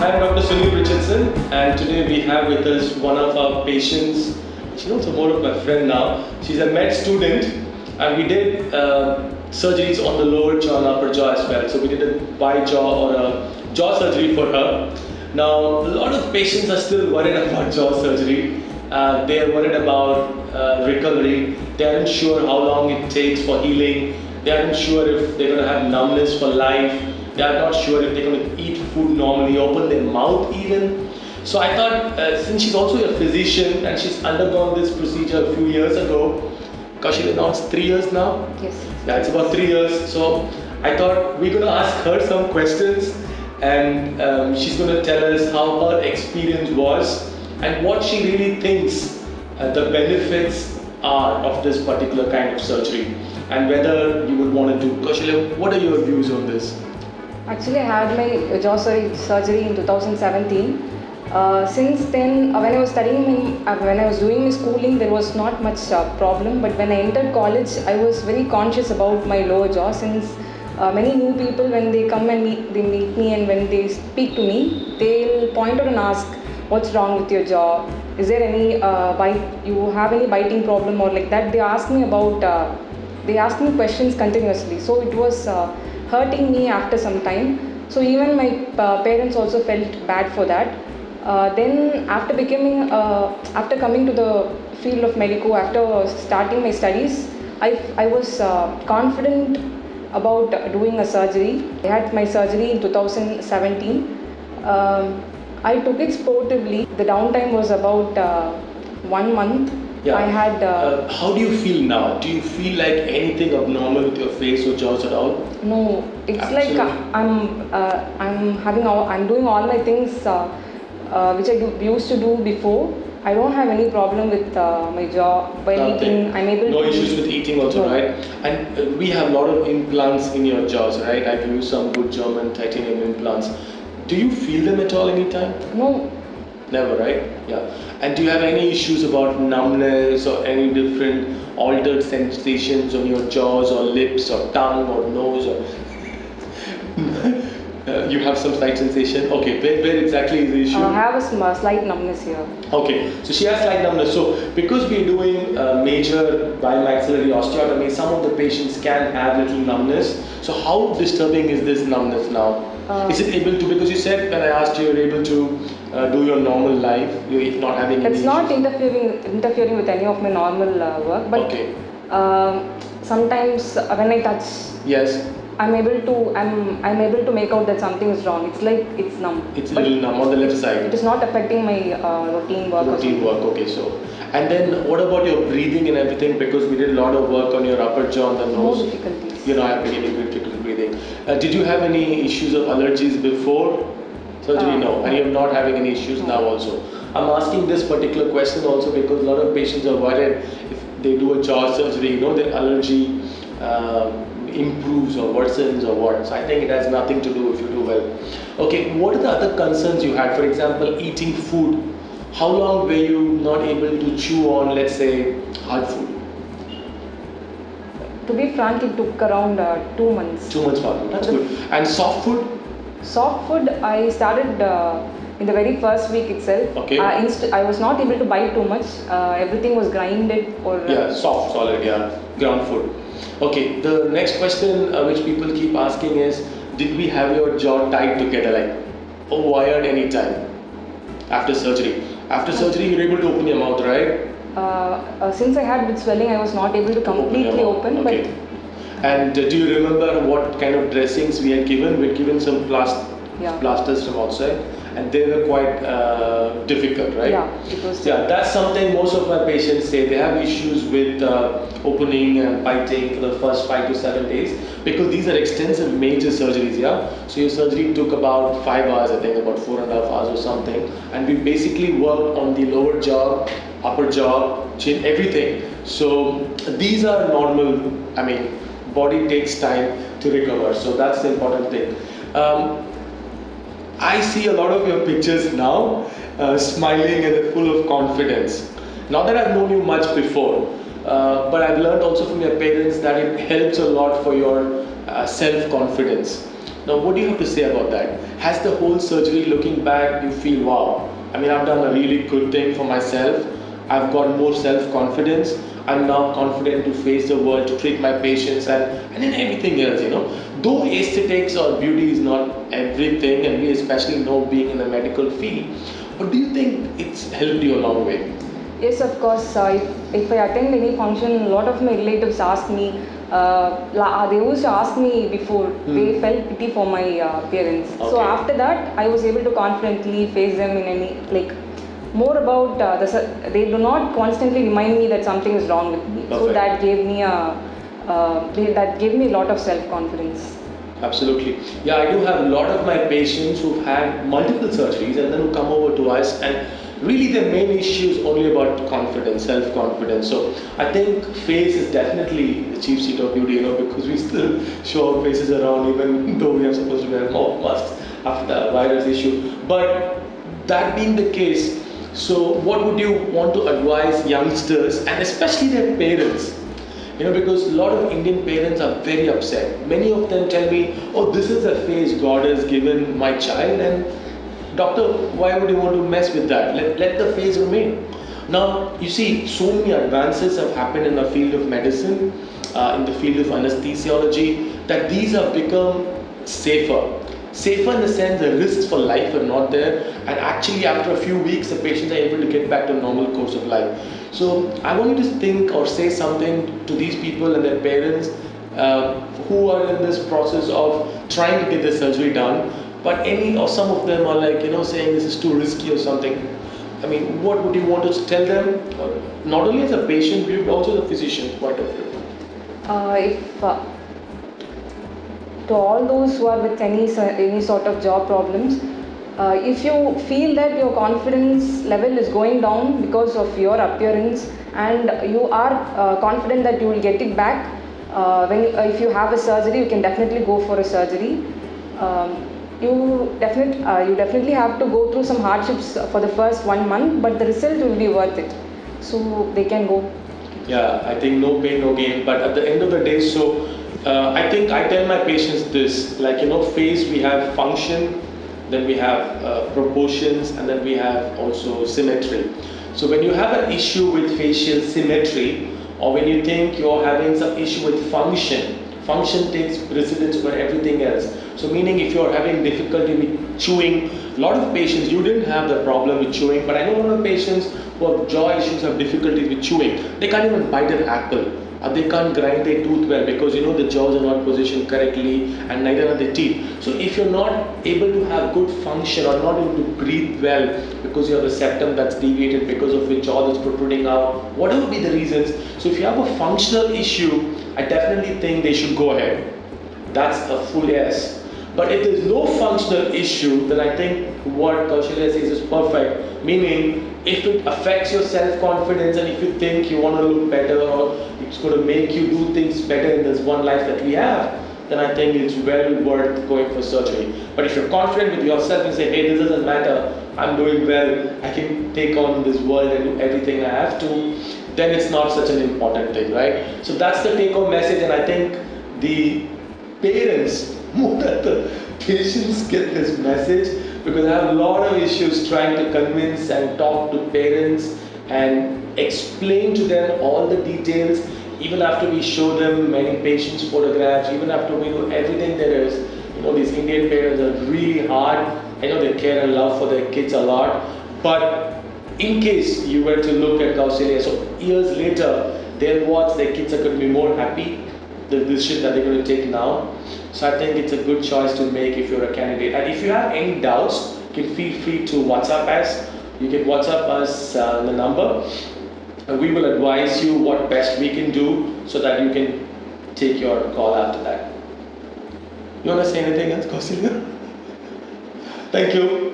I'm Dr. Sunil Richardson, and today we have with us one of our patients. She's also more of my friend now. She's a med student, and we did surgeries on the lower jaw and upper jaw as well. So we did a bi-jaw or a jaw surgery for her. Now, a lot of patients are still worried about jaw surgery. They are worried about recovery. They aren't sure how long it takes for healing. They aren't sure if they're going to have numbness for life. They are not sure if they're going to eat food normally, open their mouth even. So I thought, since she's also a physician and she's undergone this procedure a few years ago, Kaushal, now it's 3 years now? Yes. Yeah, it's about 3 years. So I thought we're going to ask her some questions, and she's going to tell us how her experience was and what she really thinks the benefits are of this particular kind of surgery, and whether you would want to do. Kaushal, what are your views on this? Actually, I had my jaw surgery in 2017. Since then, when I was studying, when I was doing my schooling, there was not much problem. But when I entered college, I was very conscious about my lower jaw, since many new people, when they come and meet me, and when they speak to me, they'll point out and ask, "What's wrong with your jaw? Is there any bite? You have any biting problem or like that?" They ask me about. They ask me questions continuously. So it was hurting me after some time. So even my parents also felt bad for that. Then after coming to the field of medico, after starting my studies, I was confident about doing a surgery. I had my surgery in 2017. I took it sportively. The downtime was about 1 month. Yeah. I had. How do you feel now? Do you feel like anything abnormal with your face or jaws at all? No, it's Absolutely. like I'm doing all my things which I used to do before. I don't have any problem with my jaw. By eating, I'm able no to. issues with eating also, No. right? And we have a lot of implants in your jaws, right? I give you some good German titanium implants. Do you feel them at all anytime? No, Never, right? Yeah. And do you have any issues about numbness or any different altered sensations on your jaws or lips or tongue or nose or you have some slight sensation? Okay, where exactly is the issue? I have a slight numbness here. Okay, so she has slight numbness. So because we're doing major biomaxillary osteotomy, some of the patients can have little numbness. So how disturbing is this numbness now? Is it able to, because you said when I asked you, you're able to do your normal life, you're not having any It's not issues? interfering with any of my normal work, but Okay. sometimes when I touch, Yes, I'm able to make out that something is wrong. It's like it's numb. it's a But little numb on the left side. it is not affecting my routine work. or Routine something. work, okay, so. And then what about your breathing and everything? Because we did a lot of work on your upper jaw and the No nose. difficulties. You're not having any difficulty breathing. Did you have any issues or allergies before surgery? No. And you're not having any issues now also. I'm asking this particular question also because a lot of patients are worried if they do a jaw surgery, their allergy improves or worsens or what. So I think it has nothing to do if you do well. Okay, what are the other concerns you had? For example, eating food. How long were you not able to chew on, let's say, hard food? To be frank, it took around 2 months. 2 months hard food, that's good. And soft food? Soft food, I started in the very first week itself. Okay. I was not able to bite too much. Everything was grinded or. Yeah, soft, solid, yeah. Ground food. Okay, the next question which people keep asking is, did we have your jaw tied together, like wired anytime after surgery? After surgery, you're able to open your mouth, right? Since I had bit swelling, I was not able to completely your mouth. open. Okay. And do you remember what kind of dressings we had given? We had given some Yeah. plasters from outside, and they were quite difficult, right? Yeah, it was. Yeah, that's something most of my patients say. They have issues with opening and biting for the first 5 to 7 days because these are extensive major surgeries, yeah? So your surgery took about 5 hours, I think, about 4.5 hours or something. And we basically worked on the lower jaw, upper jaw, chin, everything. So these are normal, body takes time to recover. So that's the important thing. I see a lot of your pictures now, smiling and full of confidence. Not that I've known you much before, but I've learned also from your parents that it helps a lot for your self-confidence. Now, what do you have to say about that? Has the whole surgery, looking back, you feel, wow, I mean, I've done a really good thing for myself. I've got more self-confidence. I'm now confident to face the world, to treat my patients, and in everything else, Though aesthetics or beauty is not everything, and we especially know being in the medical field, but do you think it's helped you a long way? Yes, of course. If I attend any function, a lot of my relatives ask me. They used to ask me before. They felt pity for my appearance. So Okay. after that, I was able to confidently face them in any more about they do not constantly remind me that something is wrong with me. So Perfect. that gave me a lot of self confidence. Absolutely. Yeah, I do have a lot of my patients who've had multiple surgeries and then who come over to us, and really their main issue is only about confidence, self-confidence. So I think face is definitely the chief seat of beauty, because we still show our faces around even though we are supposed to wear mouth masks after the virus issue. But that being the case, so what would you want to advise youngsters and especially their parents? Because a lot of Indian parents are very upset. Many of them tell me, oh, this is the face God has given my child, and doctor, why would you want to mess with that? Let the face remain. Now, you see, so many advances have happened in the field of medicine, in the field of anesthesiology, that these have become safer. Safer in the sense the risks for life are not there, and actually after a few weeks the patients are able to get back to normal course of life. So I want you to think or say something to these people and their parents who are in this process of trying to get the surgery done, but any or some of them are saying this is too risky or something. I mean, what would you want to tell them, not only as a patient but also the physician's point of view? If To all those who are with any sort of jaw problems, if you feel that your confidence level is going down because of your appearance, and you are confident that you will get it back, if you have a surgery, you can definitely go for a surgery. You definitely have to go through some hardships for the first 1 month, but the result will be worth it. So they can go. Yeah, I think no pain, no gain. But at the end of the day, so I think I tell my patients this, face, we have function, then we have proportions, and then we have also symmetry. So when you have an issue with facial symmetry, or when you think you're having some issue with function, function takes precedence over everything else. So meaning if you're having difficulty with chewing, a lot of patients, you didn't have the problem with chewing, but I know a lot of patients who have jaw issues have difficulties with chewing. They can't even bite an apple. They can't grind their tooth well because the jaws are not positioned correctly, and neither are the teeth. So if you're not able to have good function or not able to breathe well because you have a septum that's deviated because of your jaw that's protruding out, whatever be the reasons, so if you have a functional issue, I definitely think they should go ahead. That's a full yes. But if there's no functional issue, then I think what Kaushalya says is perfect. Meaning, if it affects your self-confidence and if you think you want to look better or it's going to make you do things better in this one life that we have, then I think it's well worth going for surgery. But if you're confident with yourself and say, hey, this doesn't matter, I'm doing well, I can take on this world and do everything I have to, then it's not such an important thing, right? So that's the take-home message, and I think the parents, more than the patients, get this message, because I have a lot of issues trying to convince and talk to parents and explain to them all the details, even after we show them many patients' photographs, even after we do everything there is. These Indian parents are really hard. I know they care and love for their kids a lot, but in case you were to look at Kaushalya, so years later, their kids are going to be more happy, the decision that they're going to take now. So I think it's a good choice to make if you're a candidate. And if you have any doubts, you can feel free to WhatsApp us. You can WhatsApp us the number, and we will advise you what best we can do so that you can take your call after that. You want to say anything else, Kaushalya? Thank you.